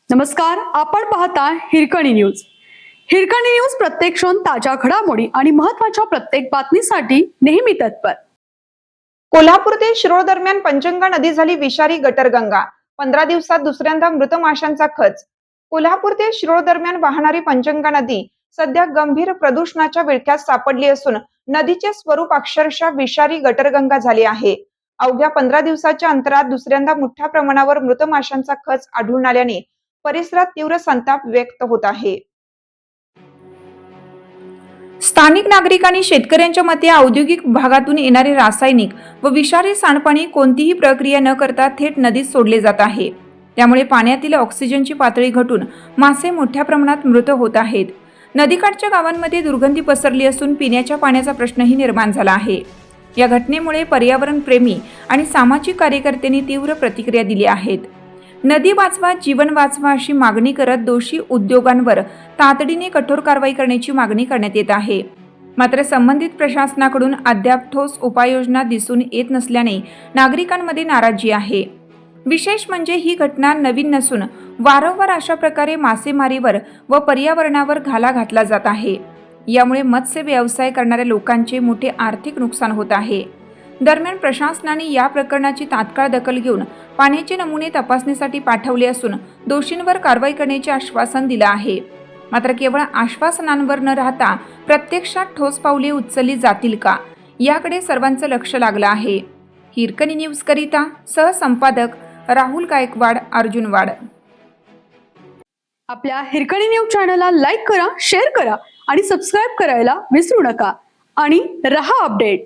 नमस्कार, आपण पाहता हिरकणी न्यूज. हिरकणी न्यूज प्रत्येक क्षण ताज्या घडामोडी आणि महत्त्वाच्या प्रत्येक बातमीसाठी नेहमी तत्पर. कोल्हापूर ते शिरोळ दरम्यान पंचगंगा नदी झाली विषारी गटरगंगा. 15 दिवसात दुसऱ्यांदा मृत माशांचा खच. कोल्हापूर ते शिरोळ दरम्यान वाहणारी पंचगंगा नदी सध्या गंभीर प्रदूषणाच्या विळख्यात सापडली असून नदीचे स्वरूप अक्षरशः विषारी गटरगंगा झाले आहे. अवघ्या 15 दिवसाच्या अंतरात दुसऱ्यांदा मोठ्या प्रमाणावर मृत माशांचा खच आढळून आल्याने परिसरात तीव्र संताप व्यक्त होत आहे. स्थानिक नागरिकांनी शेतकऱ्यांच्या मते औद्योगिक भागातून येणारे रासायनिक व विषारी सांडपाणी कोणतीही प्रक्रिया न करता थेट नदीत सोडले जात आहे. त्यामुळे पाण्यातील ऑक्सिजनची पातळी घटून मासे मोठ्या प्रमाणात मृत होत आहेत. नदीकाठच्या गावांमध्ये दुर्गंधी पसरली असून पिण्याच्या पाण्याचा प्रश्नही निर्माण झाला आहे. या घटनेमुळे पर्यावरण प्रेमी आणि सामाजिक कार्यकर्त्यांनी तीव्र प्रतिक्रिया दिल्या आहेत. नदी वाचवा, जीवन वाचवा अशी मागणी करत दोषी उद्योगांवर तातडीने कठोर कारवाई करण्याची मागणी करण्यात येत आहे. मात्र संबंधित प्रशासनाकडून अद्याप ठोस उपाययोजना दिसून येत नसल्याने नागरिकांमध्ये नाराजी आहे. विशेष म्हणजे ही घटना नवीन नसून वारंवार अशा प्रकारे मासेमारीवर व पर्यावरणावर घाला घातला जात आहे. यामुळे मत्स्य व्यवसाय करणाऱ्या लोकांचे मोठे आर्थिक नुकसान होत आहे. दरम्यान प्रशासनाने या प्रकरणाची तात्काळ दखल घेऊन पाण्याचे नमुने तपासणीसाठी पाठवले असून दोषींवर कारवाई करण्याचे आश्वासन दिले आहे. मात्र केवळ आश्वासनांवर न राहता प्रत्यक्षात ठोस पावले उचलली जातील का, याकडे सर्वांचं लक्ष लागलं आहे. हिरकणी न्यूज करिता सहसंपादक राहुल गायकवाड, अर्जुनवाड. आपल्या हिरकणी न्यूज चॅनलला लाईक करा, शेअर करा आणि सबस्क्राईब करायला विसरू नका. आणि रहा अपडेट.